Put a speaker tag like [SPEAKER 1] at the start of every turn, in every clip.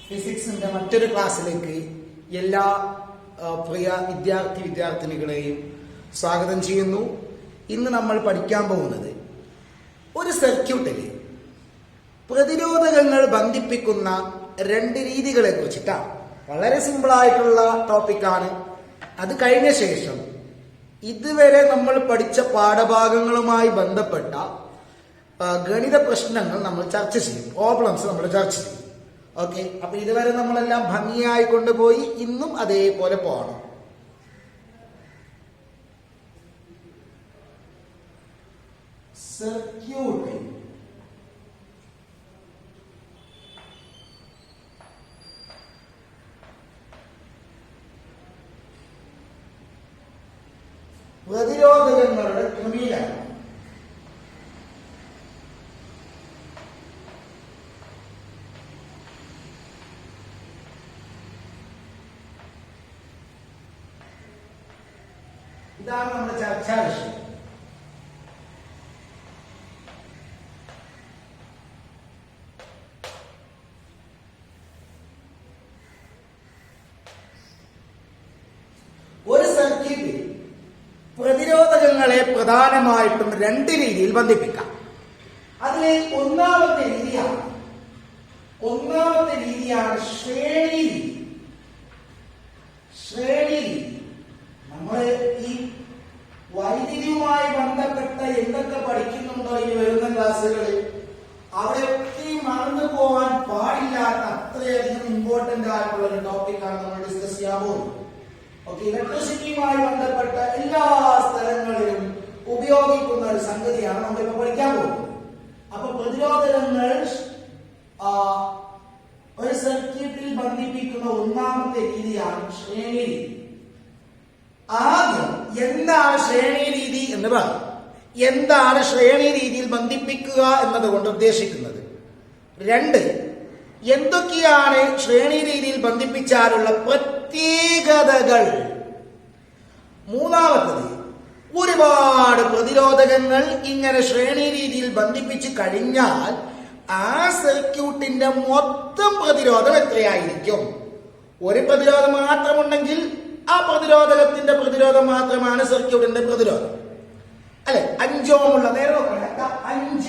[SPEAKER 1] ഫിസിക്സിന്റെ മറ്റൊരു ക്ലാസ്സിലേക്ക് എല്ലാ പ്രിയ വിദ്യാർത്ഥിനികളെയും സ്വാഗതം ചെയ്യുന്നു. ഇന്ന് നമ്മൾ പഠിക്കാൻ പോകുന്നത് ഒരു സർക്യൂട്ടിൽ പ്രതിരോധകങ്ങൾ ബന്ധിപ്പിക്കുന്ന രണ്ട് രീതികളെ കുറിച്ചിട്ടാണ്. വളരെ സിമ്പിളായിട്ടുള്ള ടോപ്പിക്കാണ്. അത് കഴിഞ്ഞ ശേഷം ഇതുവരെ നമ്മൾ പഠിച്ച പാഠഭാഗങ്ങളുമായി ബന്ധപ്പെട്ട ഗണിത പ്രശ്നങ്ങൾ നമ്മൾ ചർച്ച ചെയ്യും, പ്രോബ്ലംസ് നമ്മൾ ചർച്ച ചെയ്യും. ഓക്കെ, അപ്പൊ ഇതുവരെ നമ്മളെല്ലാം ഭംഗിയായി കൊണ്ടുപോയി. ഇന്നും അതേപോലെ പോകണം. സർക്യൂട്ട് പ്രതിരോധകങ്ങളുടെ ക്രമീകരണം. ഇതാണ് നമ്മുടെ ചർച്ചാ വിഷയം. ഒരു സർക്യൂട്ടിൽ പ്രതിരോധകങ്ങളെ പ്രധാനമായിട്ടും രണ്ട് രീതിയിൽ ബന്ധിപ്പിക്കാം. അതിലെ ഒന്നാമത്തെ രീതിയാണ് ശ്രേണി രീതി. നമ്മൾ ഈ വൈദ്യുതിയുമായി ബന്ധപ്പെട്ട എന്തൊക്കെ പഠിക്കുന്നുണ്ടോ ഇനി വരുന്ന ക്ലാസ്സുകളിൽ, അവിടെയൊക്കെ മറന്നു പോകാൻ പാടില്ലാത്ത അത്രയധികം ഇമ്പോർട്ടന്റ് ആയിട്ടുള്ള ഒരു ടോപ്പിക്കാണ് നമ്മൾ ഡിസ്കസ് ചെയ്യാൻ പോകുന്നത്. ഓക്കെ, ഇലക്ട്രിസിറ്റിയുമായി ബന്ധപ്പെട്ട എല്ലാ സ്ഥലങ്ങളിലും ഉപയോഗിക്കുന്ന ഒരു സംഗതിയാണ് നമ്മളിപ്പോ പഠിക്കാൻ പോകുന്നത്. അപ്പൊ പ്രതിരോധകങ്ങൾ ഒരു സർക്യൂട്ടിൽ ബന്ധിപ്പിക്കുന്ന ഒന്നാമത്തെ രീതിയാണ് ശ്രേണി രീതി. ആദ്യം എന്താണ് ശ്രേണി രീതി എന്ന് പറയും. എന്താണ് ശ്രേണി രീതിയിൽ ബന്ധിപ്പിക്കുക എന്നതുകൊണ്ട് ഉദ്ദേശിക്കുന്നത്? രണ്ട്, എന്തൊക്കെയാണ് ശ്രേണി രീതിയിൽ ബന്ധിപ്പിച്ചാലുള്ള പ്രത്യേകതകൾ? മൂന്നാമത്തത്, ഒരുപാട് പ്രതിരോധകങ്ങൾ ഇങ്ങനെ ശ്രേണി രീതിയിൽ ബന്ധിപ്പിച്ച് കഴിഞ്ഞാൽ ആ സർക്യൂട്ടിന്റെ മൊത്തം പ്രതിരോധം എത്രയായിരിക്കും? ഒരു പ്രതിരോധം മാത്രമുണ്ടെങ്കിൽ ആ പ്രതിരോധകത്തിന്റെ പ്രതിരോധം മാത്രമാണ് സർക്യൂട്ടിന്റെ പ്രതിരോധം, അല്ലെ? 5 ഓമുള്ള, നേരെ നോക്കണ്ട, 5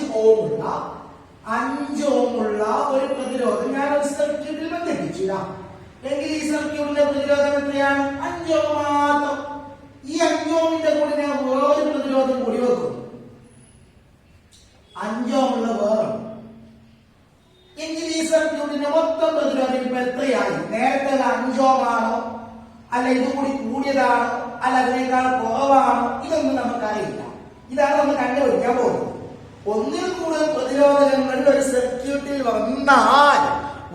[SPEAKER 1] ഓമുള്ള ഒരു പ്രതിരോധം ഞാൻ ഒരു സർക്യൂട്ടിൽ ബന്ധിപ്പിച്ചില്ല എങ്കിൽ ഈ സർക്യൂട്ടിന്റെ പ്രതിരോധം എത്രയാണ്? 5 ഓം മാത്രം. ഈ 5 ഓമിന്റെ കൂടെ ഞാൻ വേറൊരു പ്രതിരോധം കൂടി വെക്കും, 5 ഓമുള്ള വേറെ, എങ്കിൽ ഈ സർക്യൂട്ടിന്റെ മൊത്തം പ്രതിരോധം ഇപ്പൊ എത്രയായി? നേരത്തെ 5 ഓമാണോ, അല്ല ഇത് കൂടി കൂടിയതാണോ, അല്ല അതിനേക്കാൾ കുറവാണോ? ഇതൊന്നും നമുക്കറിയില്ല. ഇതാണ് നമ്മൾ കണ്ടുപിടിക്കാൻ പോകുന്നത്. ഒന്നിൽ കൂടുതൽ പ്രതിരോധകങ്ങൾ ഒരു സർക്യൂട്ടിൽ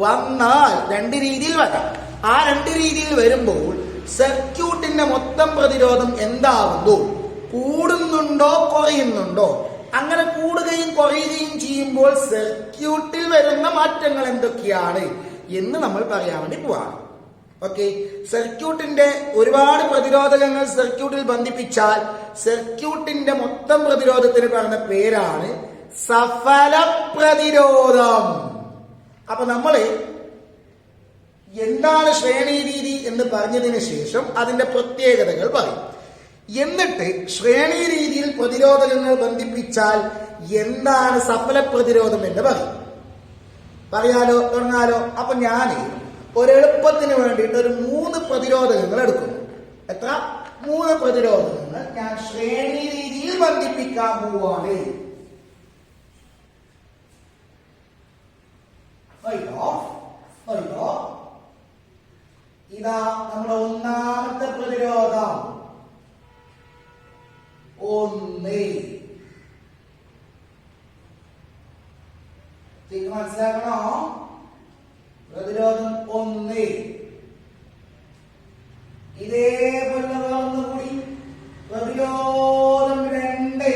[SPEAKER 1] വന്നാൽ രണ്ട് രീതിയിൽ വരാം. ആ രണ്ട് രീതിയിൽ വരുമ്പോൾ സർക്യൂട്ടിന്റെ മൊത്തം പ്രതിരോധം എന്താവുന്നു? കൂടുന്നുണ്ടോ കുറയുന്നുണ്ടോ? അങ്ങനെ കൂടുകയും കുറയുകയും ചെയ്യുമ്പോൾ സർക്യൂട്ടിൽ വരുന്ന മാറ്റങ്ങൾ എന്തൊക്കെയാണ് എന്ന് നമ്മൾ പറയാൻ വേണ്ടി പോവാണ്. ഓക്കെ, സർക്യൂട്ടിന്റെ ഒരുപാട് പ്രതിരോധകങ്ങൾ സർക്യൂട്ടിൽ ബന്ധിപ്പിച്ചാൽ സർക്യൂട്ടിന്റെ മൊത്തം പ്രതിരോധത്തിന് പറയുന്ന പേരാണ് സഫല പ്രതിരോധം. അപ്പൊ നമ്മള് എന്താണ് ശ്രേണി രീതി എന്ന് പറഞ്ഞതിന് ശേഷം അതിന്റെ പ്രത്യേകതകൾ പറയും. എന്നിട്ട് ശ്രേണി രീതിയിൽ പ്രതിരോധകങ്ങൾ ബന്ധിപ്പിച്ചാൽ എന്താണ് സഫല പ്രതിരോധം എന്ന് പറയും. പറയാലോ, തുടങ്ങാലോ? അപ്പൊ ഞാന് ഒരെളുപ്പത്തിന് വേണ്ടിയിട്ട് ഒരു 3 പ്രതിരോധകങ്ങൾ എടുക്കുന്നു. എത്ര? 3 പ്രതിരോധകങ്ങൾ ഞാൻ ശ്രേണി രീതിയിൽ ബന്ധിപ്പിക്കാൻ പോവാണ്. ഇതാ നമ്മുടെ ഒന്നാമത്തെ പ്രതിരോധം 1. മനസ്സിലാക്കണോ? പ്രതിരോധം 1. ഇതേപോലെ ഒന്നുകൂടി പ്രതിരോധം 2.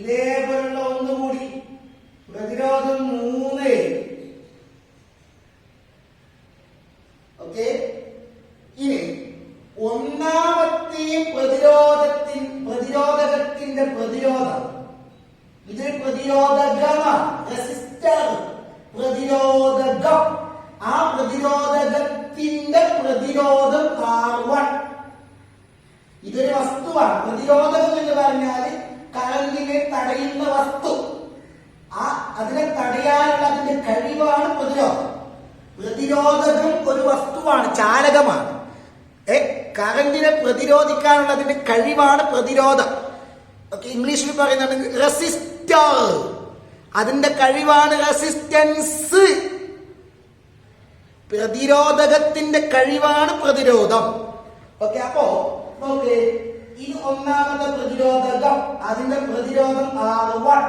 [SPEAKER 1] ഇതേപോലുള്ള ഒന്നുകൂടി പ്രതിരോധം 3. ഓക്കെ, ഇനി ഒന്നാമത്തെ പ്രതിരോധകത്തിന്റെ പ്രതിരോധം ഇത് പ്രതിരോധകമാണ്, റെസിസ്റ്റർ, പ്രതിരോധകം. ആ പ്രതിരോധകത്തിന്റെ പ്രതിരോധം R1. ഇതൊരു വസ്തുവാണ്. പ്രതിരോധകം എന്ന് പറഞ്ഞാൽ കറന്റിനെ തടയുന്ന വസ്തു. അതിനെ തടയാനുള്ള അതിന്റെ കഴിവാണ് പ്രതിരോധം. പ്രതിരോധകം ഒരു വസ്തുവാണ്, ചാലകമാണ്. കറന്റിനെ പ്രതിരോധിക്കാനുള്ള അതിന്റെ കഴിവാണ് പ്രതിരോധം. ഇംഗ്ലീഷിൽ പറയുന്നുണ്ടെങ്കിൽ റെസിസ്റ്റർ, അതിന്റെ കഴിവാണ് റെസിസ്റ്റൻസ്. പ്രതിരോധകത്തിന്റെ കഴിവാണ് പ്രതിരോധം. ഓക്കെ, അപ്പോ നോക്ക്, ഇത് ഒന്നാമത്തെ പ്രതിരോധകം, അതിന്റെ പ്രതിരോധം R1.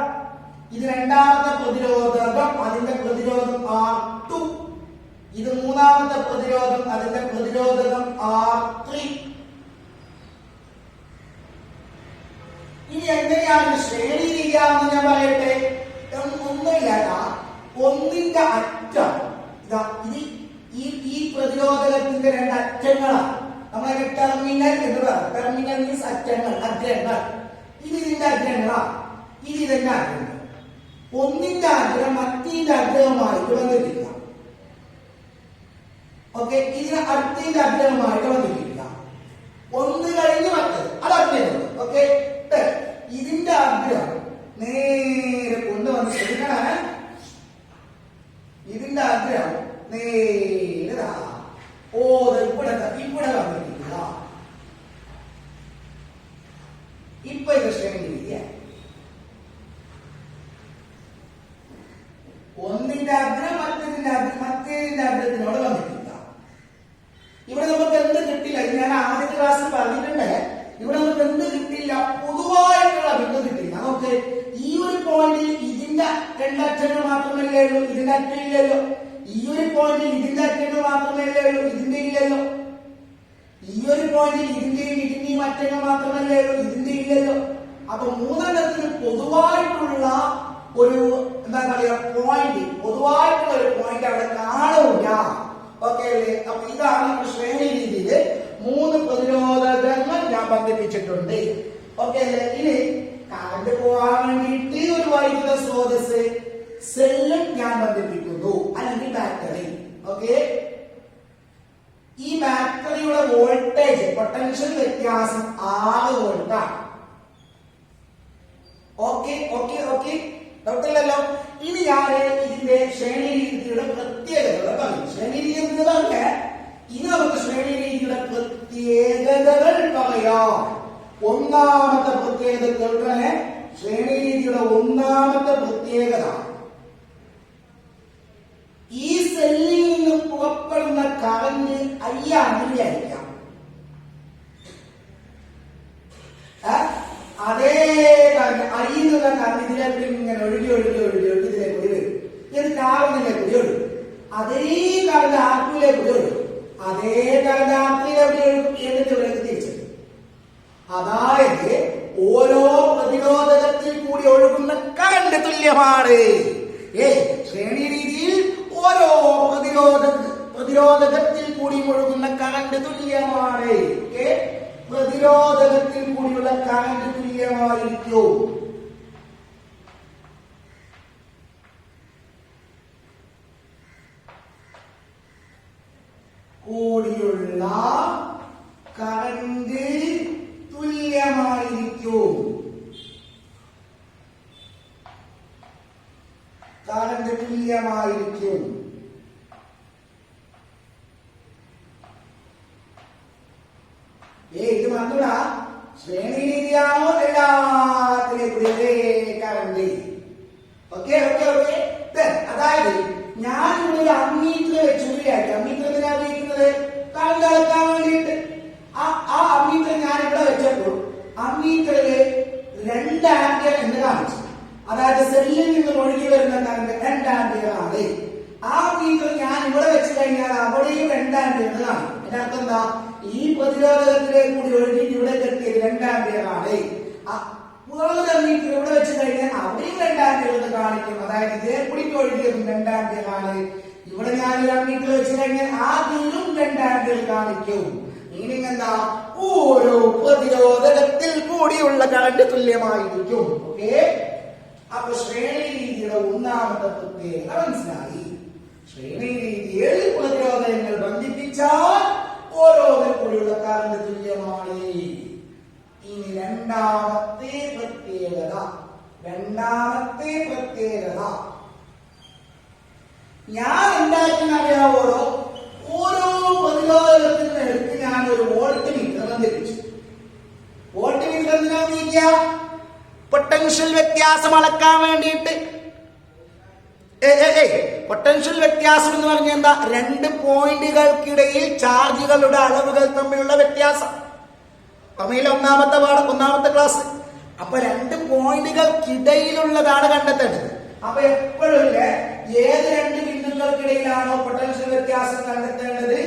[SPEAKER 1] ഇത് രണ്ടാമത്തെ പ്രതിരോധകം, അതിന്റെ പ്രതിരോധം R2. ഇത് മൂന്നാമത്തെ പ്രതിരോധം, അതിന്റെ പ്രതിരോധകം R3. ഇനി എങ്ങനെയാണ് ശ്രേണി ചെയ്യാമെന്ന് ഞാൻ പറയട്ടെ. ഒന്നുമില്ല, ഒന്നിന്റെ അറ്റം ഇതാ, ഇത് ഈ പ്രതിരോധകത്തിന്റെ രണ്ട് അറ്റങ്ങളാണ്. നമ്മളതിന്റെ ടെർമിനൽ എന്ന് പറയും. ടെർമിനൽ മീൻസ് അറ്റങ്ങൾ, അഗ്രങ്ങൾ. ഇത് ഇതിന്റെ അഗ്രങ്ങളാണ്, ഇത് ഇതിന്റെ അഗ്രങ്ങൾ. ഒന്നിന്റെ അഗ്രം മറ്റേന്റെ അഗ്രഹമായിട്ട് വന്നിട്ടില്ല. ഓക്കെ, ഇതിന് അടുത്തിന്റെ അഗ്രഹമായിട്ട് വന്നിട്ടില്ല. ഒന്ന് കഴിഞ്ഞ് മറ്റത് അത് അഗ്രഹം. ഓക്കെ, ഇതിന്റെ അഗ്രഹം നേരെ കൊണ്ടുവന്ന് ശരിക്കണേ. ഇതിന്റെ ആഗ്രഹം നേരെ ഇവിടെ വന്നിട്ടില്ല. ഇപ്പൊ ഇത് ശ്രേണിയില്ല. ഒന്നിന്റെ ആഗ്രഹം മറ്റേതിന്റെ ആഗ്രഹത്തിനോട് വന്നിട്ടില്ല. ഇവിടെ നമുക്ക് എന്ത് കിട്ടില്ല. ഞാൻ ആദ്യത്തെ ക്ലാസ്സിൽ പറഞ്ഞിട്ടുണ്ട്, ഇവിടെ നമുക്ക് എന്ത് കിട്ടില്ല, പൊതുവായിട്ടുള്ള ബിന്ദു കിട്ടില്ല. നമുക്ക് ഈ ഒരു പോയിന്റിൽ ഇതിന്റെ രണ്ടറ്റങ്ങൾ മാത്രമല്ലേ ഉള്ളൂ, ഇതിന്റെ അറ്റം ഇല്ലല്ലോ. ഈ ഒരു പോയിന്റിൽ ഇതിന്റെ അറ്റങ്ങൾ മാത്രമല്ലേ ഉള്ളൂ, ഇതിന്റെ ഇല്ലല്ലോ. ഈ ഒരു പോയിന്റിൽ ഇതിന്റെയും അറ്റങ്ങൾ മാത്രമല്ലേ ഉള്ളൂ, ഇതിന്റെ ഇല്ലല്ലോ. അപ്പൊ മൂന്നെണ്ണത്തിന് പൊതുവായിട്ടുള്ള ഒരു എന്താ പറയാ പോയിന്റ്, പൊതുവായിട്ടുള്ള ഒരു പോയിന്റ് അവിടെ കാണൂല. ഓക്കെ അല്ലേ? അപ്പൊ ഇതാണ് നമ്മുടെ ശ്രേണി രീതിയിൽ മൂന്ന് പ്രതിരോധകങ്ങൾ ഞാൻ ബന്ധിപ്പിച്ചിട്ടുണ്ട്. ഓക്കെ അല്ലേ? ഇനി കറണ്ട് പോകാൻ വേണ്ടിയിട്ട് ഒരു വൈദ്യുത സ്രോതസ് സെല്ലും ഞാൻ ബന്ധിപ്പിക്കുന്നു, അല്ലെങ്കിൽ ബാറ്ററി. ഓക്കെ, ഈ ബാറ്ററിയുടെ വോൾട്ടേജ് പൊട്ടൻഷ്യൽ വ്യത്യാസം 6 വോൾട്ടാണ്. ഓക്കെ ഓക്കെ ഓക്കെ, ഡൗട്ടില്ലല്ലോ. ഇനി ഞാൻ ഇതിന്റെ ശ്രേണി രീതിയുടെ പ്രത്യേകതകൾ പറയും. ശ്രേണി രീതി എന്താണ്? ഇനി നമുക്ക് ശ്രേണി രീതിയുടെ പ്രത്യേകതകൾ പറയാം. ഒന്നാമത്തെ പ്രത്യേകത കേൾക്കണേ. ശ്രേണി രീതിയുടെ ഒന്നാമത്തെ പ്രത്യേകത, ഈ സെല്ലിൽ നിന്ന് പുറപ്പെടുന്ന കറന്റ് I ആയിരിക്കാം. അതേ കറന്റ് I എന്നുള്ള കറന്റ് ഇതിലേക്ക് ഇങ്ങനെ ഒഴുകി ഒഴുകി ഒഴുകി ഒഴുകി ഇതിലേക്ക് കൂടി വരും. ഇത് കാർബണിലേക്ക് കൂടി ഒഴുകും. അതേ കറന്റ് R2ലേക്ക് കൂടി ഒഴുകും. അതേ കറന്റ് R3ലേക്ക് ഒഴുകും. എന്നിട്ട് ഇവിടേക്ക് തിരിച്ചു. അതായത് ഓരോ പ്രതിരോധകത്തിൽ കൂടി ഒഴുകുന്ന കറന്റ് തുല്യമാണ്. ശ്രേണി രീതിയിൽ ഓരോ പ്രതിരോധകത്തിൽ കൂടി ഒഴുകുന്ന കറന്റ് തുല്യമാണ്. പ്രതിരോധകത്തിൽ കൂടിയുള്ള കറന്റ് തുല്യമായിരിക്കും. കൂടിയുള്ള കറന്റ് തുല്യമായിരിക്കും. കറന്റ് തുല്യമായിരിക്കും. ഇത് വന്നൂടാ. ശ്രേണി രീതിയാണോ എല്ലാത്തിലെ കൂടി കറന്റ്. Okay okay okay. അതായത് ഞാൻ ഇവിടെ ഒരു അമ്മീറ്റർ വെച്ചു. അമ്മീറ്റർ എന്തിനാണ് ഉപയോഗിക്കുന്നത്? കറന്റ് അളക്കാൻ വേണ്ടിയിട്ട്. ആ അമ്മീറ്റർ ഞാൻ ഇവിടെ വെച്ചപ്പോൾ അമ്മീറ്ററില് 2 ആംപിയർ എന്ന് കാണിച്ചു. അതായത് സെല്ലിൽ നിന്ന് ഒഴുകി വരുന്ന കറന്റ് 2 ആംപിയർ ആണ്. ആ മീറ്റർ ഞാൻ ഇവിടെ വെച്ച് കഴിഞ്ഞാൽ അവിടെയും 2 ആംപിയർ എന്ന് കാണും. എന്റെ അർത്ഥം എന്താ? ഈ പ്രതിരോധകത്തിലേക്ക് കൂടി ഒഴുകിയിട്ട് ഇവിടെ എത്തിയത് 2 ആംപിയർ ആണ്. വേറൊരു മീറ്റർ ഇവിടെ വെച്ച് കഴിഞ്ഞാൽ അവിടെയും 2 ആംപിയർ എന്ന് കാണിക്കും. അതായത് ഇതേ കൂടിക്ക് ഒഴുകിയതും 2 ആംപിയർ ആണ്. ഇവിടെ ഞാൻ 2 മീറ്റർ വെച്ച് കഴിഞ്ഞാൽ ആദ്യം 2 ആംപിയർ കാണിക്കും. മീനിങ് എന്താ? ഓരോ പ്രതിരോധകത്തിൽ കൂടിയുള്ള കറന്റ് തുല്യമായിരിക്കും. ഓക്കെ, അപ്പൊ ശ്രേണി രീതിയുടെ ഒന്നാമത്തെ പ്രത്യേകത മനസ്സിലായി. ശ്രേണി രീതിയിൽ പ്രതിരോധങ്ങൾ ബന്ധിപ്പിച്ചാൽ ഓരോന്നിൽ കൂടിയുള്ള കറന്റ് തുല്യമാണ്. ഇനി രണ്ടാമത്തെ പ്രത്യേകത ഞാൻ ഉണ്ടാക്കുന്നറിയാവോടോ, ഓരോ പ്രതിരോധത്തിന് എടുത്ത് ഞാൻ ഒരു വോൾട്ട് മീറ്റർ ബന്ധിപ്പിച്ചു. വോൾട്ട് മീറ്റർ എന്തിനാ ഉപയോഗിക്കുക? പൊട്ടൻഷ്യൽ വ്യത്യാസം അളക്കാൻ വേണ്ടിയിട്ട്. പൊട്ടൻഷ്യൽ വ്യത്യാസം എന്ന് പറഞ്ഞാൽ എന്താ? രണ്ട് പോയിന്റുകൾക്കിടയിൽ ചാർജുകളുടെ അളവുകൾ തമ്മിലുള്ള വ്യത്യാസം. തമിഴിലെ ഒന്നാമത്തെ ക്ലാസ്. അപ്പൊ രണ്ട് പോയിന്റുകൾക്കിടയിലുള്ളതാണ് കണ്ടെത്തേണ്ടത്. അപ്പൊ എപ്പോഴും ഏത് രണ്ട് ബിന്ദുക്കൾക്കിടയിലാണോ പൊട്ടൻഷ്യൽ വ്യത്യാസം കണ്ടെത്തേണ്ടത്,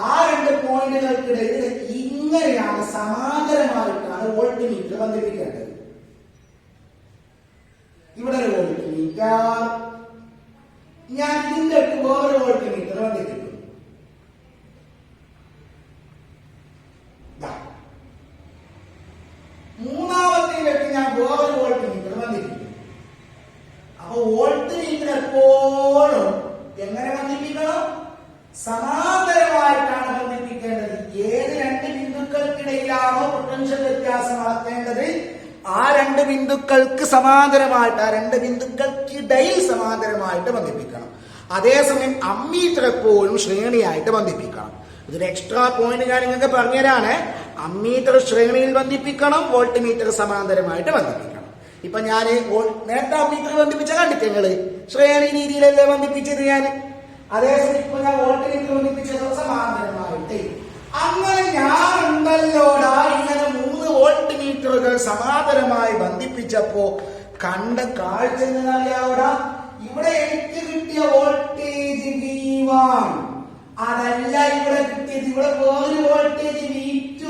[SPEAKER 1] ആ രണ്ട് പോയിന്റുകൾക്കിടയിൽ ഇങ്ങനെയാണ് സമാന്തരമായിട്ടാണ് വോൾട്ട് മീറ്റർ ബന്ധിപ്പിക്കേണ്ടത്. ഇവിടെ ഒരു വോൾട്ട് മീറ്റർ, ഞാൻ ഇതിന്റെ അടുത്ത് വേറൊരു വോൾട്ട് മീറ്റർ ബന്ധിപ്പിക്കും. മൂന്നാമത്തേക്ക് ഞാൻ വേറൊരു വോൾട്ട് മീറ്റർ ബന്ധിപ്പിക്കും. അപ്പൊ വോൾട്ട് മീറ്റർ എപ്പോഴും എങ്ങനെ ബന്ധിപ്പിക്കണം? സമാന്തരമായിട്ടാണ് ബന്ധിപ്പിക്കേണ്ടത്. ഏത് രണ്ട് ബിന്ദുക്കൾക്കിടയിലാണോ പൊട്ടൻഷ്യൽ വ്യത്യാസം അളക്കേണ്ടത്, ആ രണ്ട് ബിന്ദുക്കൾക്ക് സമാന്തരമായിട്ട്, ആ രണ്ട് ബിന്ദുക്കൾക്കിടയിൽ സമാന്തരമായിട്ട് ബന്ധിപ്പിക്കണം. അതേസമയം അമ്മീറ്റർ എപ്പോഴും ശ്രേണിയായിട്ട് ബന്ധിപ്പിക്കണം. ഇതൊരു എക്സ്ട്രാ പോയിന്റ് ഞാൻ നിങ്ങൾക്ക് പറഞ്ഞുതരാണ്. അമ്മീറ്റർ ശ്രേണിയിൽ ബന്ധിപ്പിക്കണം, വോൾട്ട് മീറ്റർ സമാന്തരമായിട്ട് ബന്ധിപ്പിക്കണം. ഇപ്പൊ ഞാൻ നേരത്തെ അമ്മീറ്റർ ബന്ധിപ്പിച്ച കണ്ടിട്ട് നിങ്ങള് ശ്രേണി രീതിയിലല്ലേ ബന്ധിപ്പിച്ചത് ഞാൻ. അതേസമയം ഇപ്പൊ ഞാൻ വോൾട്ട് മീറ്റർ ബന്ധിപ്പിച്ചത് സമാന്തരമായിട്ട്. അങ്ങനെ ഞാൻ ഉണ്ടല്ലോടാ ഇങ്ങനെ 3 വോൾട്ട് മീറ്ററുകൾ സമാന്തരമായി ബന്ധിപ്പിച്ചപ്പോ കണ്ട കാഴ്ച എന്നറിയാവൂടാ, ഇവിടെ എനിക്ക് കിട്ടിയ വോൾട്ടേജ് V1 അതല്ല ഇവിടെ കിട്ടിയത്. ഇവിടെ വേറൊരു വോൾട്ടേജ് V2,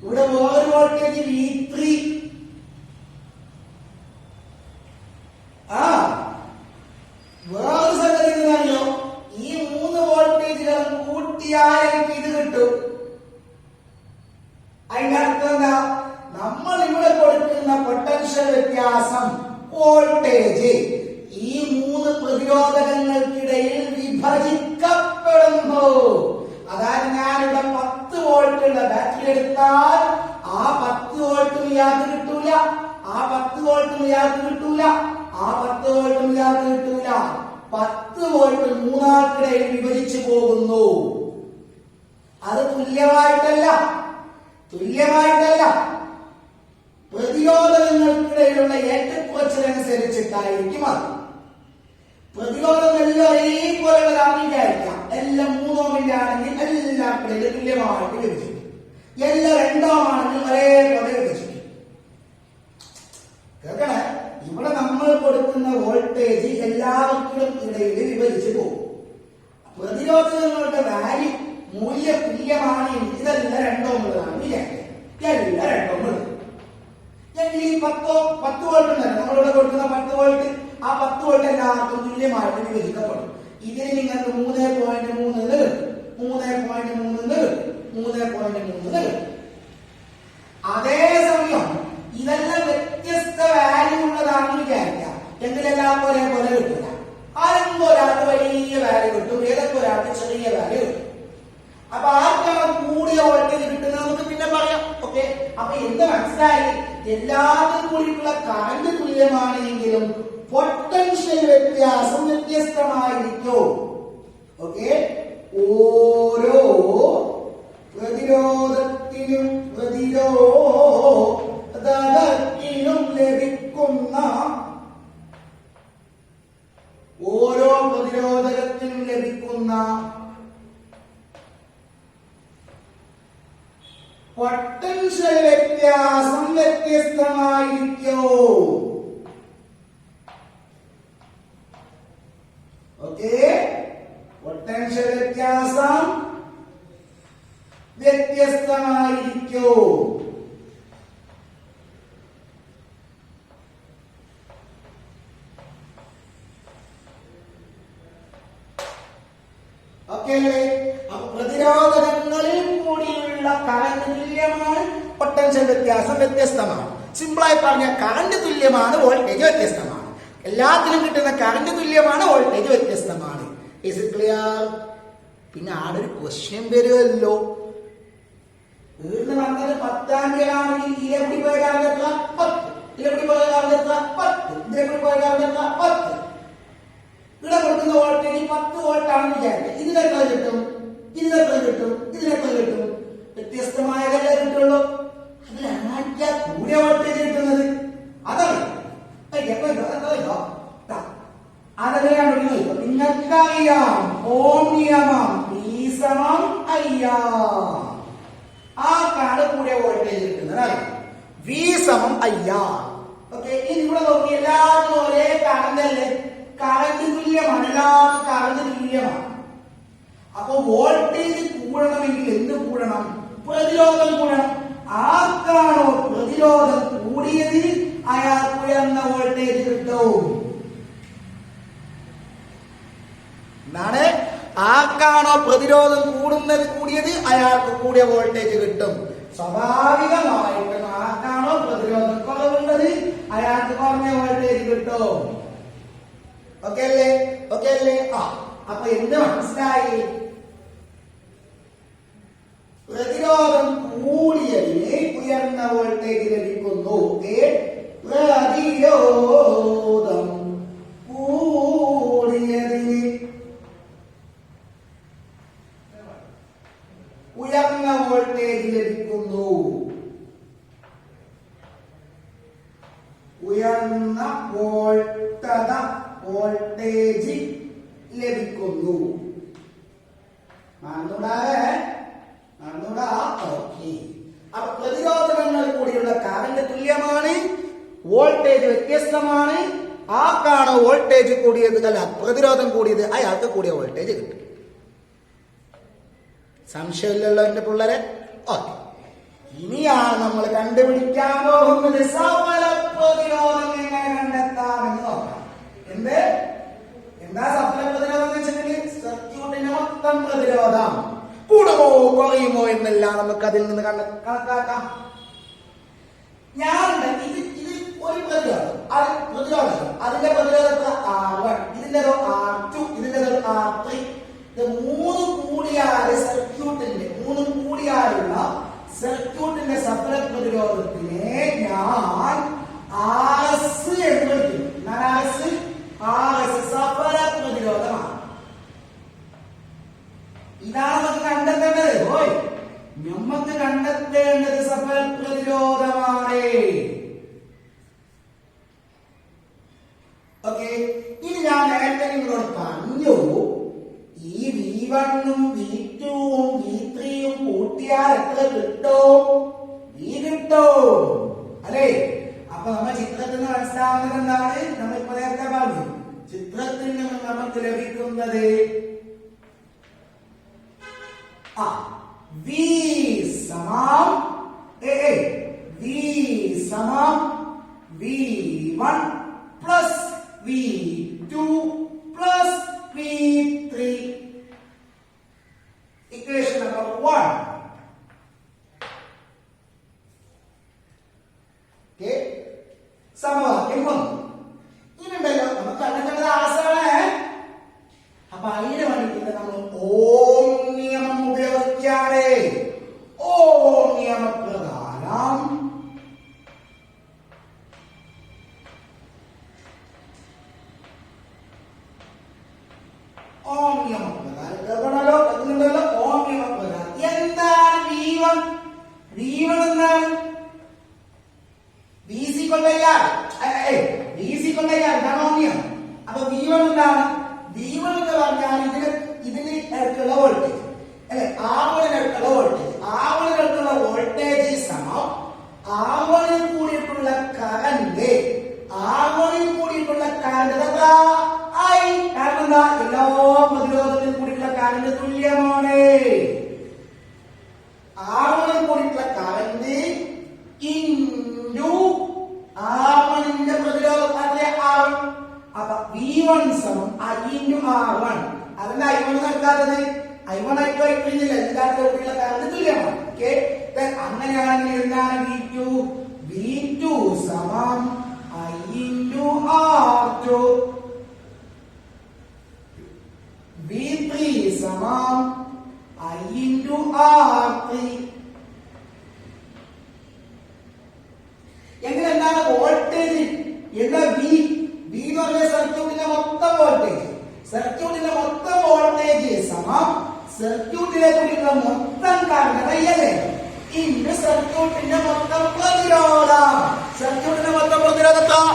[SPEAKER 1] ഇവിടെ വേറൊരു വോൾട്ടേജ് V3. വേറൊരു സംഗതി എന്താണല്ലോ, ഈ 3 വോൾട്ടേജുകൾ കൂട്ടിയാൽ എനിക്ക് ഇത് കിട്ടും. അതിന്റെ അർത്ഥം എന്താ? നമ്മൾ ഇവിടെ കൊടുക്കുന്ന പൊട്ടൻഷ്യൽ വ്യത്യാസം വോൾട്ടേജ് ഈ 3 പ്രതിരോധകങ്ങൾക്കിടയിൽ വിഭജിക്കപ്പെടുന്നു. അതായത് ഞാനിവിടെ 10 വോൾട്ടുള്ള ബാറ്ററി എടുത്താൽ ആ 10 വോൾട്ടും ഇയാൾക്ക് കിട്ടൂല, ആ 10 വോൾട്ടും ഇയാൾക്ക് കിട്ടൂല, ആ 10 വോൾട്ടും ഇയാൾക്ക് കിട്ടൂല. 10 വോൾട്ട് മൂന്നാൾക്കിടയിൽ വിഭജിച്ചു പോകുന്നു. അത് തുല്യമായിട്ടല്ല പ്രതിരോധങ്ങൾക്കിടയിലുള്ള ഏറ്റക്കുറച്ചിലനുസരിച്ചിട്ടായിരിക്കും അത്. പ്രതിരോധമെല്ലാം ഒരേപോലെയുള്ളതാണെന്ന് വിചാരിക്കാം. എല്ലാം 3 ഓമിന്റെ ആണെങ്കിൽ എല്ലാവർക്കിടയിലും തുല്യമായിട്ട് വിഭജിക്കും. എല്ലാം 2 ഓം ആണെങ്കിൽ ഒരേപോലെ വിഭജിക്കും. കേൾക്കണേ, ഇവിടെ നമ്മൾ കൊടുക്കുന്ന വോൾട്ടേജ് എല്ലാവർക്കും ഇടയിൽ വിഭജിച്ചു പോകും. പ്രതിരോധങ്ങളുടെ വാല്യൂ മൂല്യം തുല്യമാണ്. ഇതെല്ലാം 2 ഓം ഉള്ളതാണ് വിചാരിക്കുക. എല്ലാം 2 ഓം ഉള്ളത്. എങ്കിൽ ഈ 10 വോൾട്ട് ഉണ്ടല്ലോ നമ്മളിവിടെ കൊടുക്കുന്ന 10 വോൾട്ട്, ആ 10 വോൾട്ട് എല്ലാവർക്കും തുല്യമായിട്ട് വിഭജിക്കപ്പെടും. ഇതിന് നിങ്ങൾക്ക് 3.3 അതേസമയം ഇതെല്ലാം വ്യത്യസ്ത വാല്യൂ ഉള്ളതാണെന്ന് വിചാരിക്കാം. എങ്കിൽ എല്ലാവർക്കും ഒരേപോലെ കിട്ടില്ല. ആരെങ്കിലും ഒരാൾക്ക് വലിയ വാല്യൂ കിട്ടും, ഏതൊക്കെ ഒരാൾക്ക് ചെറിയ വാല്യൂ കിട്ടും. അപ്പൊ ആർക്കാണ് കൂടിയ വോൾട്ടേജ് കിട്ടുന്നത് നമുക്ക് പിന്നെ പറയാം. ഓക്കെ, അപ്പൊ എന്ത് മനസ്സിലായി? എല്ലാത്തിനും കൂടിയിട്ടുള്ള കറന്റ് തുല്യമാണെങ്കിലും പൊട്ടൻഷ്യൽ വ്യത്യാസം വ്യത്യസ്തമായിരിക്കും. ഓക്കെ, ഓരോ പ്രതിരോധത്തിനും ലഭിക്കുന്ന പൊട്ടൻഷ്യൽ വ്യത്യാസം വ്യത്യസ്തമായിരിക്കും. ഓക്കെ, പൊട്ടൻഷ്യൽ വ്യത്യാസം വ്യത്യസ്തമായിരിക്കും. ഓക്കെ, പ്രതിരോധങ്ങളിൽ കൂടിയുള്ള കറന്റ് തുല്യമാണ്, പൊട്ടൻഷ്യൽ വ്യത്യാസം വ്യത്യസ്തമാണ്. സിമ്പിളായി പറഞ്ഞ കറന്റ് തുല്യമാണ്, വോൾട്ടേജ് വ്യത്യസ്തമാണ്. എല്ലാത്തിനും കിട്ടുന്ന കറന്റ് തുല്യമാണ്, വോൾട്ടേജ് വ്യത്യസ്തമാണ്. Is it clear? പിന്നെ ആടെ ഒരു ക്വസ്റ്റ്യൻ വരുമല്ലോ, വീടിന് വന്നത് 10 ആമ്പിയർ ആണെങ്കിൽ ഇതിലെപ്പടി പോയ കറന്റ് എത്ര? 10. ഇതിലെപ്പടി പോയ കറന്റ് എത്ര? 10. ഇതിലെപ്പടി പോയ കറന്റ് എത്ര? 10. ഇവിടെ കൊടുക്കുന്ന വോൾട്ടേജ് 10 വോൾട്ട് ആണെന്ന് വിചാരിക്കുക. ഇതിനെത്ര കിട്ടും? ഇതിനെത്ര കിട്ടും? ഇതിനെത്ര കിട്ടും? വ്യത്യസ്തമായതല്ലേ കിട്ടുള്ളൂ. അതിലാറ്റാ കൂടിയ വോൾട്ടേജ് കിട്ടുന്നത്. അതറിയോ? അതെങ്ങനെയാണ് നിങ്ങൾക്കറിയാം. ഓം നിയമം ആർക്കാണ് കൂടിയ വോൾട്ടേജ് കിട്ടുന്നത് അറിയാം. V = IR. ഓക്കെ, ഇനി ഇവിടെ നോക്കി എല്ലാവർക്കും ഒരേ കറന്റ് അല്ലേ? കറന്റ് തുല്യമാണ്, എല്ലാവർക്കും കറന്റ് തുല്യമാണ്. അപ്പൊ വോൾട്ടേജ് കൂടണമെങ്കിൽ എന്ത് കൂടണം? പ്രതിരോധം കൂടണം. ആർക്കാണോ പ്രതിരോധം കൂടിയത് അയാൾക്ക് ഉയർന്ന വോൾട്ടേജ് കിട്ടും. എന്താണ്? ആർക്കാണോ പ്രതിരോധം കൂടിയത് അയാൾക്ക് കൂടിയ വോൾട്ടേജ് കിട്ടും. സ്വാഭാവികമായിട്ടും ആർക്കാണോ പ്രതിരോധം കുറവുള്ളത് അയാൾക്ക് കുറഞ്ഞ വോൾട്ടേജ് കിട്ടും. ഓക്കെ അല്ലേ? ഓക്കെ അല്ലേ? അപ്പൊ എന്ത് മനസ്സിലായി? പ്രതിരോധം കൂടിയതിന് ഉയർന്ന വോൾട്ടേജ് ലഭിക്കുന്നു. പ്രതിരോധം കൂടിയതിന് ഉയർന്ന വോൾട്ടേജ് ലഭിക്കുന്നു. ഉയർന്ന വോൾട്ടേജ് ലഭിക്കുന്നു. അപ്പൊ പ്രതിരോധങ്ങൾ കൂടിയുള്ള കറന്റ് തുല്യമാണ്, വോൾട്ടേജ് വ്യത്യസ്തമാണ്. ആർക്കാണ് വോൾട്ടേജ് കൂടിയത് അല്ല പ്രതിരോധം കൂടിയത് അയാൾക്ക് കൂടിയ വോൾട്ടേജ് കിട്ടും. സംശയമില്ലല്ലോ എന്റെ പിള്ളേരെ? ഓക്കെ, ഇനിയാണ് നമ്മൾ കണ്ടുപിടിക്കാൻ പോകുന്നത് സഫല പ്രതിരോധം എങ്ങനെ കണ്ടെത്താമെന്ന് നോക്കാം. എന്താ സഫല പ്രതിരോധം എന്ന് വെച്ചിട്ടുണ്ടെങ്കിൽ സർക്യൂട്ടിന്റെ മൊത്തം പ്രതിരോധം കൂടുമോ കുറയുമോ എന്നെല്ലാം നമുക്ക് അതിൽ നിന്ന് കണക്കാക്കാം. ഇത് ഒരു പ്രതിരോധം, അതിന്റെ പ്രതിരോധം R1, ഇതിന്റെ R2, ഇതിന്റെ R3. ഇത് മൂന്ന് കൂടിയാലുള്ള സർക്യൂട്ടിന്റെ സഫല പ്രതിരോധത്തിനെ ഞാൻ RS എന്ന് വിളിക്കും. RS സഫല പ്രതിരോധമാണ്. ഇതാണ് നമുക്ക് കണ്ടെത്തേണ്ടത്. നമുക്ക് കണ്ടെത്തേണ്ടത് സഫല പ്രതിരോധമാണ്. ഓക്കെ, ഇനി ഞാൻ നേരത്തെ നിങ്ങളോട് പറഞ്ഞു, ഈ V1ഉം V2ഉം V3ഉം കൂട്ടിയാൽ എത്ര കിട്ടും? V കിട്ടും അല്ലേ? അപ്പൊ നമ്മൾ ചിത്രത്തിൽ നിന്ന് മനസ്സിലാവുന്നത് എന്താണ്? നമ്മൾ ഇപ്പൊ നേരത്തെ പറഞ്ഞു, ചിത്രത്തിൽ നിന്ന് നമുക്ക് ലഭിക്കുന്നത് V V1 plus V2 plus V3. Equation number 1. Okay, സമവാക്യം 1. ഇനിയുണ്ടല്ലോ നമുക്ക് കണ്ടെത്തേണ്ടത് ആസാണ്. അപ്പൊ അതിന് വേണ്ടിയിട്ട് നമ്മൾ ഓം നിയമം ഉപയോഗിക്കാതെ ഓം നിയമപ്രകാരം എന്താണ് V1? V1 എന്താണ്? VC എന്താണ് ഓമിയം? അപ്പൊ V1 എന്താണ്? V1 എന്ന് പറഞ്ഞാൽ ഇതിന് അടുത്തുള്ള വോൾട്ടേജ് അല്ലെ, R1 അടുത്തുള്ള വോൾട്ടേജ് സമം R1 കൂടിയിട്ടുള്ള കറന്റ്. R1 കൂടിയിട്ടുള്ള കറന്റ് എത്ര? I. കാരണം എന്താ? എല്ലാ പ്രതിരോധത്തിനും കൂടിയിട്ടുള്ള കറന്റ് തുല്യമാണ്. R1 കൂടിയിട്ടുള്ള കറന്റ് ഇൻടു R1ന്റെ പ്രതിരോധം അല്ലെ R1. അപ്പൊ V1 സമം I ഇൻടു R1. അതിന്റെ I1 നടക്കാത്തത് I1 ആയിട്ട് കഴിഞ്ഞില്ല, എല്ലാത്ത കൂടിയുള്ള കറന്റ് തുല്യമാണ്. ഓക്കെ, അങ്ങനെയാണെങ്കിൽ എന്താണ് V2? സമം സർക്യൂട്ടിലെ കൂടിയുള്ള മൊത്തം കറണ്ട് അല്ലേ ഇന്ന് സർക്യൂട്ടിന്റെ മൊത്തം പ്രതിരോധം. സർക്യൂട്ടിന്റെ മൊത്തം പ്രതിരോധം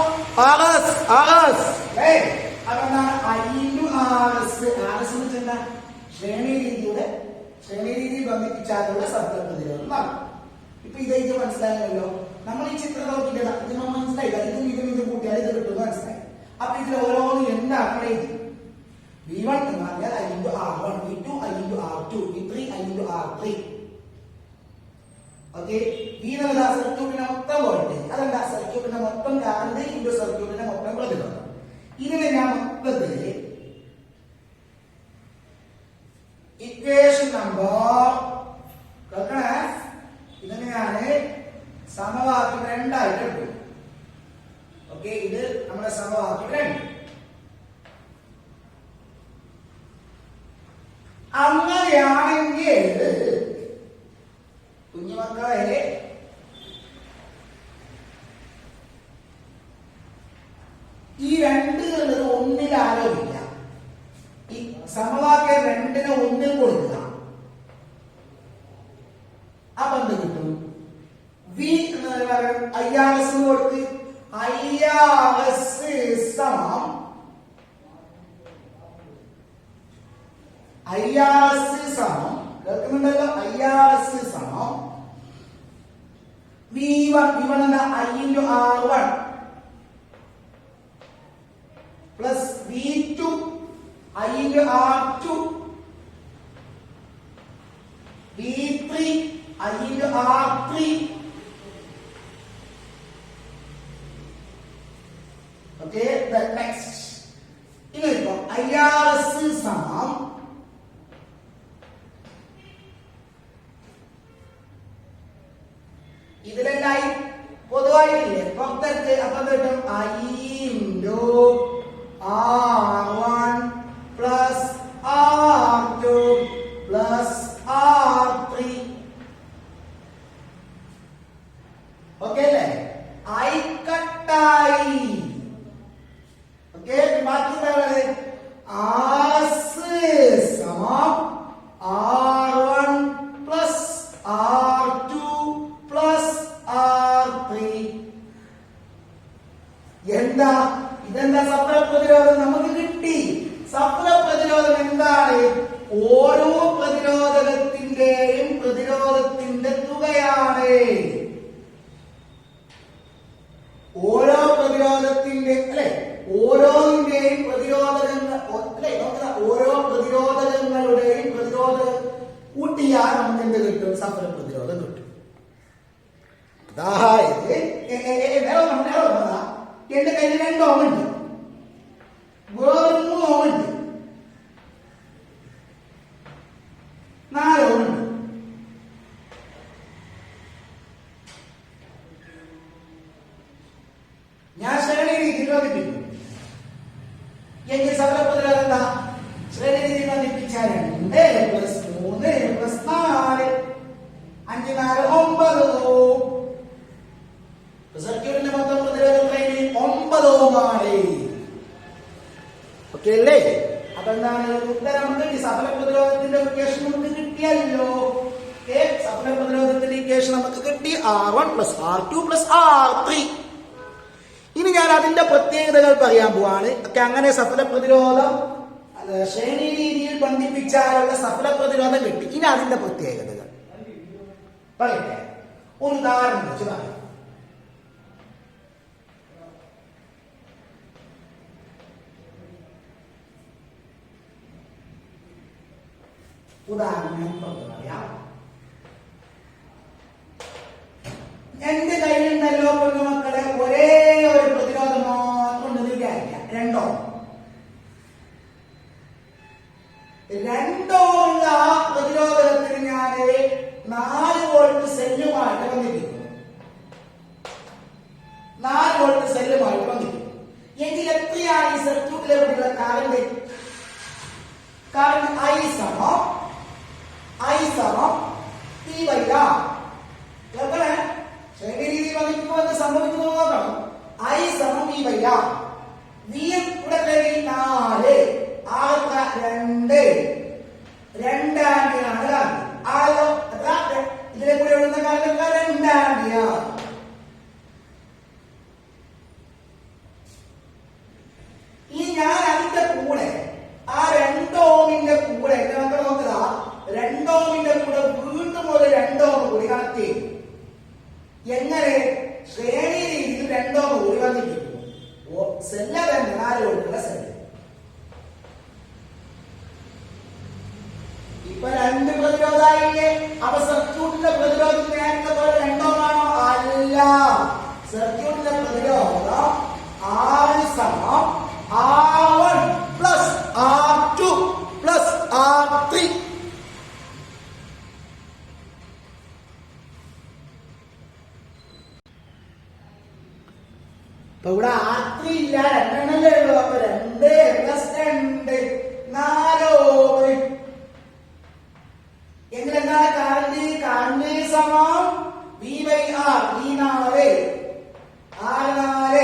[SPEAKER 1] അതെന്താണ് I/RS. RS എന്ന് വെച്ചാൽ ശ്രേണി രീതി ബന്ധിപ്പിച്ചാലുള്ള സപ്ല പ്രതിരോധം. ഇപ്പൊ ഇതേക്ക് മനസ്സിലായല്ലോ. നമ്മൾ ഈ ചിത്രം നോക്കിയില്ല, ഇത് നമ്മൾ മനസ്സിലായില്ല. ഇതും കൂട്ടിയാൽ ഇത് കിട്ടുമെന്ന് മനസ്സിലായി. അപ്പൊ ഇതിൽ ഓരോന്നും എന്താണ് എഴുതി? V1 എന്ന് പറഞ്ഞാൽ I/R1, V2 I/R2, V3 I/R3. Okay, V എന്നത് സർക്യൂട്ടിന്റെ മൊത്തം വോൾട്ടേജ്, അതെന്താ സർക്യൂട്ടിന്റെ മൊത്തം കറണ്ട് ഇൻടു സർക്യൂട്ടിന്റെ മൊത്തം പ്രതിരോധം. ഇതിനെ ഞാൻ മൊത്തത്തില് ഇക്വേഷൻ നമ്പർ ഇതിനെ ഞാന് സമവാക്യം 2 ആയിട്ട് എടുക്കും. ഓക്കെ, ഇത് നമ്മുടെ സമവാക്യം 2. അങ്ങനെയാണെങ്കിൽ കുഞ്ഞുമക്കളെ ഈ 2 എന്നത് ഒന്നിൽ ആലോചിക്കാം. ഈ സമവാക്യം 2നെ ഒന്നിൽ കൊടുക്കുക. അപ്പൊ എന്ത് കിട്ടും? V എന്ന് പറയുന്നത് I/RS കൊടുത്ത് I/RS സമം കേൾക്കുന്നുണ്ടല്ലോ. I/RS സമം V1 എന്താ I/R1 plus V2 I/R2 V3 I/R3 okay. Next ഇനി I/RS സമം ഇതിലെല്ലായി പൊതുവായിട്ടില്ലേ പുറത്തേക്ക്. അപ്പൊ കിട്ടും I/R1 plus R2 plus R3. Okay അല്ലേ? I കട്ടായി. ഓക്കെ, ബാക്കി RS സമം R1 plus R2 plus R3. എന്താ ഇതെന്താ? സപ്ല പ്രതിരോധം നമുക്ക് കിട്ടി. സപ്ല പ്രതിരോധം എന്താണ്? ഓരോ പ്രതിരോധകത്തിന്റെയും പ്രതിരോധത്തിന്റെ തുകയാണ്. ഓരോ പ്രതിരോധത്തിന്റെ ഓരോന്നിന്റെയും പ്രതിരോധകങ്ങൾ ഓരോ പ്രതിരോധകങ്ങളുടെയും പ്രതിരോധം കൂട്ടിയാൽ നമുക്ക് എന്ത് കിട്ടും? സഫല പ്രതിരോധം കിട്ടും. അതായത് എന്റെ കയ്യിൽ 2 ഓമുണ്ട്, വേറെ 3 ഓമുണ്ട്, 4 ഓമുണ്ട്. ഞാൻ ശ്രേണി രീതിയിൽ വന്നിപ്പിക്കും എങ്കിൽ സഫല പ്രതിരോധം എന്താ? ശ്രേണി രീതിയിൽ വന്നിപ്പിച്ചാൽ 2 പ്ലസ് 3 പ്ലസ് 4 5 4 9 സർക്യൂട്ടിന്റെ മൊത്തം പ്രതിരോധം 9 ഓമാണ്. ഓക്കെ അല്ലേ? അപ്പൊ എന്താണ് ഉത്തരം? സഫല പ്രതിരോധത്തിന്റെ ഇക്വേഷൻ നമുക്ക് കിട്ടിയല്ലോ. സഫല പ്രതിരോധത്തിന്റെ ഇക്വേഷൻ നമുക്ക് കിട്ടി R1 plus R2 plus R3. ഇനി ഞാൻ അതിന്റെ പ്രത്യേകതകൾ പറയാൻ പോവാണ്. ഒക്കെ അങ്ങനെ സഫല പ്രതിരോധം ശ്രേണി രീതിയിൽ ബന്ധിപ്പിച്ചാലുള്ള സഫല പ്രതിരോധം കിട്ടി. ഇനി അതിന്റെ പ്രത്യേകതകൾ പറയട്ടെ. ഒരു ഉദാഹരണം വെച്ച് പറയാം. ഉദാഹരണം പറയാം. എന്റെ കയ്യിലുണ്ടല്ലോ കുഞ്ഞുമക്കളെ ഒരേ ഒരു പ്രതിരോധം മാത്രം ഉണ്ടെന്ന് വിചാരിക്കാം. 2 ഓം ഉള്ള പ്രതിരോധത്തിന് ഞാൻ 4 വോൾട്ട് സെല്ലുമായിട്ട് വന്നിരിക്കുന്നു. 4 വോൾട്ട് സെല്ലുമായിട്ട് വന്നിരിക്കുന്നു എങ്കിൽ എത്രയാണ് ഈ സർക്യൂട്ടിലെ കൂടിയുള്ള കറണ്ട്? കറണ്ട് I സമം P/R. കേൾക്കണേ? ശ്രേണി രീതി വന്നിരിക്കുമ്പോൾ എന്ത് സംഭവിക്കുന്നു നോക്കണം. I സമം P/R. V ഇവിടെ 4 R 2 2 ആംപിയറാണ് കറണ്ട്. ആണല്ലോ? ഇതിലെ കൂടെ ഒഴുകുന്ന കറണ്ട് 2 ആംപിയർ. ഈ ഞാൻ അതിന്റെ കൂടെ ആ 2 ഓമിന്റെ കൂടെ നമുക്ക് നോക്കുക, 2 ഓമിന്റെ കൂടെ വീണ്ടും ഒരു 2 ഓം കൂടി കണക്ട് ചെയ്യും. എങ്ങനെ? ശ്രേണി രീതിയിൽ 2 ഓം കൂടി വന്നിരിക്കും. സെല്ല തന്നെ 4 വോൾട്ടുള്ള സെല്ല്. ഇപ്പൊ 2 പ്രതിരോധമായില്ലേ? അപ്പൊ സർക്യൂട്ടിന്റെ പ്രതിരോധം നേരത്തെ പോലെ 2 ഓം ആണോ? അല്ല. സർക്യൂട്ടിന്റെ പ്രതിരോധം R സമം R1 plus R2 plus R3. അപ്പൊ ഇവിടെ R3 ഇല്ല, 2 എണ്ണല്ലേ ഉള്ളൂ. അപ്പൊ 2 പ്ലസ് 2 4 ഓം. എങ്ങനെന്താ കറണ്ട്? കറണ്ട് സമം V by R. V4 R4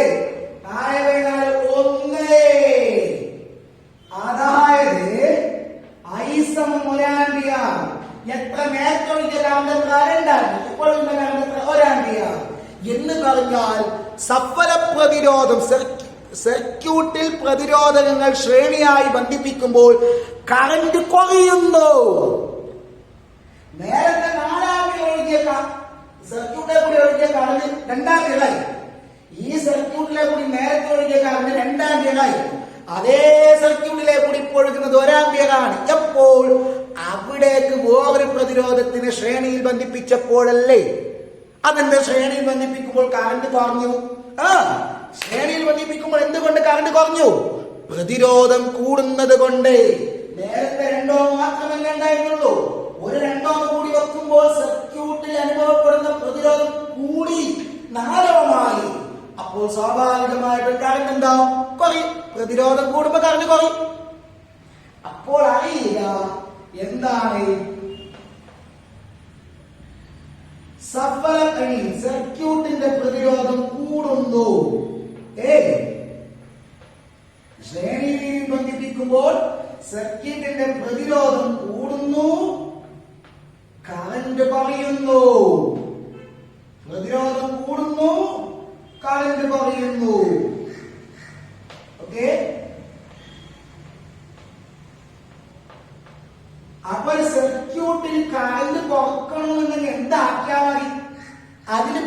[SPEAKER 1] 4/4 1. അതായത് I സമം 1 ആംപിയർ. എത്ര നേരത്തെ ഒഴിച്ച കറണ്ട്? 2 ആംപിയർ. ഇപ്പോൾ ഉള്ള കറണ്ട് 1 ആംപിയർ. എന്ന് പറഞ്ഞാൽ സഫല പ്രതിരോധം, സർക്യൂട്ടിൽ പ്രതിരോധകങ്ങൾ ശ്രേണിയായി ബന്ധിപ്പിക്കുമ്പോൾ കറണ്ട് കുറയുന്നു. നേരത്തെ 4 ആംപിയർ ഒഴുകിയ സർക്യൂട്ടിലെ കൂടി ഒഴുകിയ കറണ്ട് 2 ആംപിയറായി. ഈ സർക്യൂട്ടിലെ കൂടി നേരത്തെ ഒഴുകിയ കറണ്ട് 2 ആംപിയറായി. അതേ സർക്യൂട്ടിലെ കൂടി ഇപ്പോൾ ഒഴുകുന്നത് 1 ആംപിയറാണ്. എപ്പോൾ? അവിടേക്ക് വേറൊരു പ്രതിരോധത്തിന് ശ്രേണിയിൽ ബന്ധിപ്പിച്ചപ്പോഴല്ലേ? അതെന്താ? ശ്രേണിയിൽ ബന്ധിപ്പിക്കുമ്പോൾ കറണ്ട് കുറഞ്ഞു. ശ്രേണിയിൽ ബന്ധിപ്പിക്കുമ്പോൾ എന്തുകൊണ്ട് കറണ്ട് കുറഞ്ഞു? പ്രതിരോധം കൂടുന്നത് കൊണ്ട്. നേരത്തെ 2 ഓം മാത്രമല്ലേ ഉണ്ടായിരുന്നുള്ളൂ. ഒരു 2 ഓം കൂടി വെക്കുമ്പോൾ സർക്യൂട്ടിൽ അനുഭവപ്പെടുന്ന പ്രതിരോധം കൂടി 4 ഓമായി. അപ്പോൾ സ്വാഭാവികമായിട്ട് കറണ്ട് എന്താവും? കുറയും. പ്രതിരോധം കൂടുമ്പോ കറണ്ട് കുറയും. അപ്പോൾ അറിയില്ല എന്താണ് സഫല സർക്യൂട്ടിന്റെ പ്രതിരോധം കൂടുന്നു. ശ്രേണിയിൽ ബന്ധിപ്പിക്കുമ്പോൾ സർക്യൂട്ടിന്റെ പ്രതിരോധം കൂടുന്നു, കറന്റ് കുറയുന്നു. പ്രതിരോധം കൂടുന്നു, കറന്റ് കുറയുന്നു. ഓക്കെ. അപ്പൊ സർക്യൂട്ടിൽ കറന്റ് കുറക്കണമെന്നുണ്ടെങ്കിൽ എന്താക്കിയാൽ മതി? അതിന്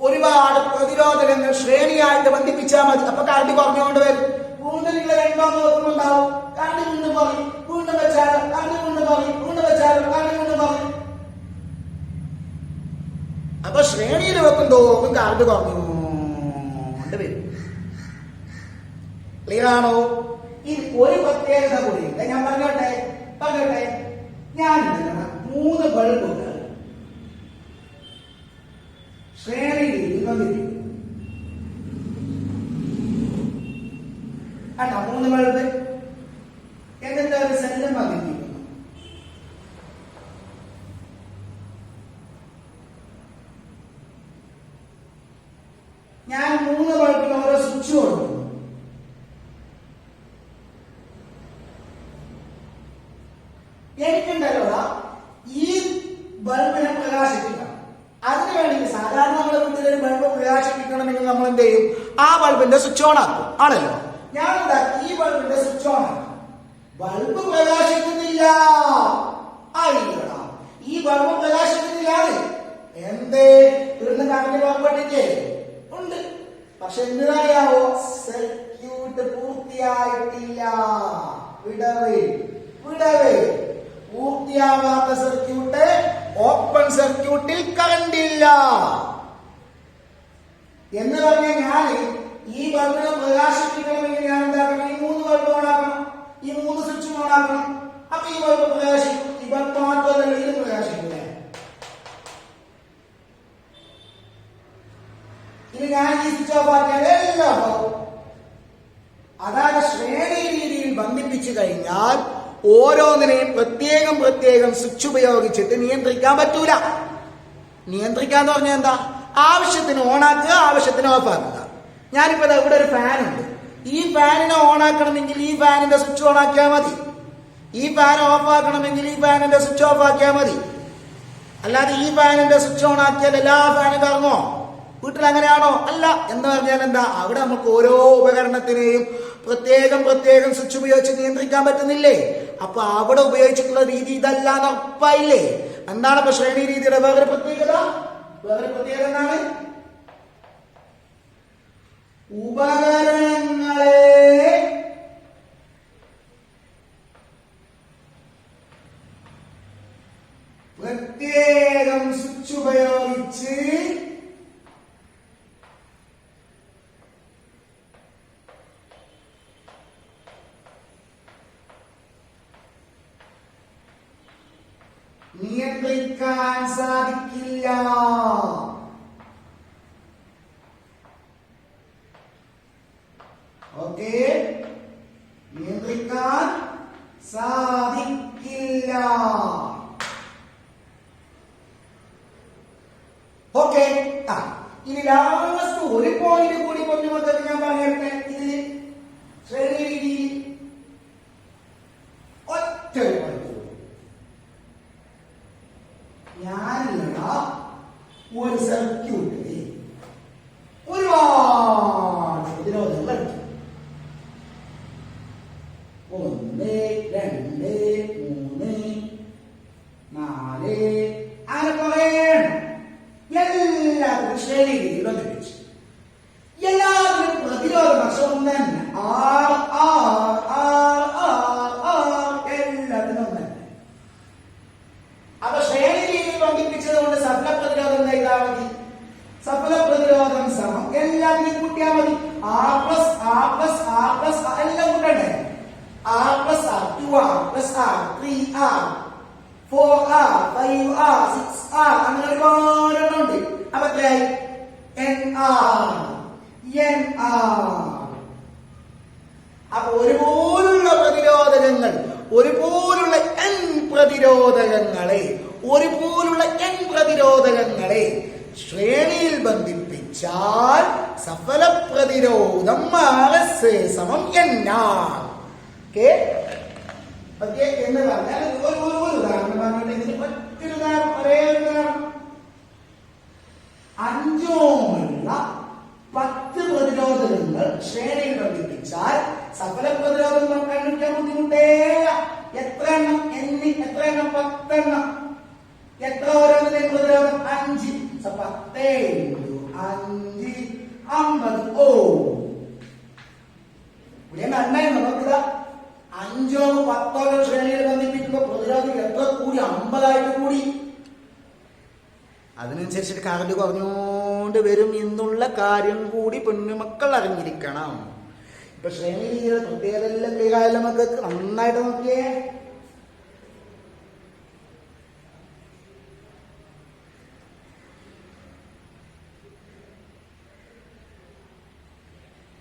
[SPEAKER 1] ഒരുപാട് പ്രതിരോധകങ്ങൾ ശ്രേണിയായിട്ട് ബന്ധിപ്പിച്ചാൽ മതി. അപ്പൊ കറന്റ് കുറഞ്ഞുകൊണ്ട് വരും. വീണ്ടും നിങ്ങൾ 2 ഓം നോക്കുന്നുണ്ടാവും, കറന്റ് വീണ്ടും കുറയും. വീണ്ടും വെച്ചാലും കറന്റ് വീണ്ടും കുറയും. വീണ്ടും വെച്ചാലും കറന്റ് വീണ്ടും കുറയും. അപ്പൊ ശ്രേണിയിൽ വെക്കുന്തോറും കറന്റ് കുറഞ്ഞുകൊണ്ട് വരും. ക്ലിയർ ആണോ? ഈ ഒരു പ്രത്യേകത കൂടി ഞാൻ പറഞ്ഞോട്ടെ. ഞാൻ 3 ബൾബുകൾ ശ്രേണിയിൽ ബന്ധിപ്പിക്കും. 3 ബൾബ് എന്നിട്ട് ഒരു സെല്ലും ബന്ധിപ്പിക്കുന്നു. ഞാൻ 3 ബൾബിന് ഓരോ സ്വിച്ച് കൊടുക്കുന്നു. എനിക്കുണ്ടല്ലോ ഈ ബൾബിനെ പ്രകാശിപ്പിക്കണം. അതിനുവേണ്ടി സാധാരണ നമ്മുടെ വീട്ടിൽ ഒരു ബൾബ് പ്രകാശിപ്പിക്കണമെങ്കിൽ നമ്മൾ എന്ത് ചെയ്യും? ആ ബൾബിന്റെ സ്വിച്ച് ഓൺ ആക്കും. ആണല്ലോ? ഞാൻ ഈ ബൾബിന്റെ സ്വിച്ച് ഓൺ ആക്കും. ബൾബ് പ്രകാശിക്കുന്നില്ല. ഈ ബൾബ് പ്രകാശിക്കുന്നില്ല. എന്തേ? ഇവിടുന്ന് കറണ്ട് പുറപ്പെട്ടിട്ടേ ഉണ്ട്. പക്ഷെ എന്തിനായാവോ? സർക്യൂട്ട് പൂർത്തിയായിട്ടില്ല. വിടവ് പൂർത്തിയാവാത്ത സർക്യൂട്ട്, ഓപ്പൺ സർക്യൂട്ടിൽ കറണ്ട് ഇല്ല എന്ന് പറഞ്ഞാൽ ഞാൻ ഈ ബൾബിനെ പ്രകാശിപ്പിക്കണമെങ്കിൽ ഞാൻ എന്താക്കണം? ഈ 3 ബൾബ് ഓണാക്കണം. ഈ 3 സ്വിച്ചും ഓണാക്കണം. അപ്പൊ ഈ ബൾബ് പ്രകാശിക്കും. ഈ ബൾബ് മാത്രമല്ല, ഇത് പ്രകാശിക്കില്ല. ഇനി ഞാൻ ഈ സ്വിച്ച് ഓഫ് ആക്കിയാൽ എല്ലാം പോകും. അതായത് ശ്രേണി രീതിയിൽ ബന്ധിപ്പിച്ചു കഴിഞ്ഞാൽ ഓരോന്നിനെയും പ്രത്യേകം സ്വിച്ച് ഉപയോഗിച്ചിട്ട് നിയന്ത്രിക്കാൻ പറ്റൂല. നിയന്ത്രിക്കാന്ന് പറഞ്ഞാൽ എന്താ? ആവശ്യത്തിന് ഓണാക്കുക, ആവശ്യത്തിന് ഓഫ് ആക്കുക. ഞാനിപ്പോ ഇവിടെ ഒരു ഫാൻ ഉണ്ട്. ഈ ഫാനിനെ ഓണാക്കണമെങ്കിൽ ഈ ഫാനിന്റെ സ്വിച്ച് ഓണാക്കിയാൽ മതി. ഈ ഫാൻ ഓഫ് ആക്കണമെങ്കിൽ ഈ ഫാനിന്റെ സ്വിച്ച് ഓഫ് ആക്കിയാൽ മതി. അല്ലാതെ ഈ ഫാനിന്റെ സ്വിച്ച് ഓൺ ആക്കിയാൽ എല്ലാ ഫാനും കറങ്ങോ? വീട്ടിൽ അങ്ങനെയാണോ? അല്ല. എന്ന് പറഞ്ഞാൽ എന്താ, അവിടെ നമുക്ക് ഓരോ ഉപകരണത്തിനെയും പ്രത്യേകം പ്രത്യേകം സ്വിച്ച് ഉപയോഗിച്ച് നിയന്ത്രിക്കാൻ പറ്റുന്നില്ലേ? അപ്പൊ അവിടെ ഉപയോഗിച്ചിട്ടുള്ള രീതി ഇതല്ല എന്ന് ഉറപ്പായില്ലേ? എന്താണ് അപ്പൊ ശ്രേണി രീതിയുടെ വേറെ പ്രത്യേകത? വേറെ പ്രത്യേകത എന്താണ്? ഉപകരണങ്ങളെ പ്രത്യേകം സ്വിച്ച് ഉപയോഗിച്ച് നിയന്ത്രിക്കാൻ സാധിക്കില്ല. ഓക്കെ, നിയന്ത്രിക്കാൻ സാധിക്കില്ല. ഓക്കെ. ഇനി ലാസ്റ്റ് ഒരു പോയിന്റ് കൂടി കൊണ്ടുവന്നത് ഞാൻ പറഞ്ഞിരുന്നേ. ഇതിൽ ശ്രേണി രീതി ഒറ്റ ഞാനില്ല ഒരു സർക്യൂട്ടിൽ ഒരുപാട് പ്രതിരോധങ്ങൾ എടുത്തു. 1, 2, 3, 4 അങ്ങനെ പറയണം. എല്ലാത്തിനും ശ്രേണി രീതിയിൽ ബന്ധിപ്പിച്ചു. എല്ലാത്തിനും പ്രതിരോധ വശവും തന്നെ എല്ലാത്തിനും തന്നെ. അപ്പൊ ശ്രേണി രീതിയിൽ ബന്ധിപ്പിച്ചത് കൊണ്ട് സഫല പ്രതിരോധം ചെയ്താൽ മതി. സഫല പ്രതിരോധം സമം എല്ലാത്തിനും കൂട്ടിയാൽ മതി. R plus എല്ലാം കൂട്ടണ്ടേ? R plus R, 2R plus R, 3R, 4R, 5R, 6R അങ്ങനെ ഒരുപാടുണ്ട്. അപ്പൊ എത്രയായി? NR. അപ്പൊ ഒരുപോലുള്ള പ്രതിരോധകങ്ങൾ, ഒരുപോലുള്ള പ്രതിരോധകങ്ങളെ ശ്രേണിയിൽ ബന്ധിപ്പിച്ചാൽ സഫല പ്രതിരോധം സമം NR. എന്ന് പറഞ്ഞാൽ ഒരു ഉദാഹരണം പറഞ്ഞിട്ട് ഇതിന് മറ്റൊരു ഉദാഹരണം 5 ഓമുള്ള 10 പ്രതിരോധകങ്ങൾ ശ്രേണിയിൽ ബന്ധിപ്പിച്ചാൽ സഫല പ്രതിരോധം കണ്ടുപിടിക്കാൻ ബുദ്ധിമുട്ടേല. എത്ര എണ്ണം? എത്ര എണ്ണം? 10 എണ്ണം. എത്ര ഓരോന്നിന്റെ പ്രതിരോധം? 5. 10 × 5 50 ഓം. ഇവിടെ നന്നായി നോക്കുക. 5 10 ശ്രേണിയിൽ ബന്ധിപ്പിക്കുമ്പോ പ്രതിരോധം എത്ര കൂടി? 50 കൂടി. അതിനനുസരിച്ചിട്ട് കറണ്ട് കുറഞ്ഞുകൊണ്ട് വരും എന്നുള്ള കാര്യം കൂടി പെണ്ണുമക്കൾ അറിഞ്ഞിരിക്കണം. ഇപ്പൊ ശ്രേണി രീതിയുടെ പ്രത്യേകത എല്ലാം കൈകാര്യം മക്കൾക്ക് നന്നായിട്ട് നോക്കിയേ.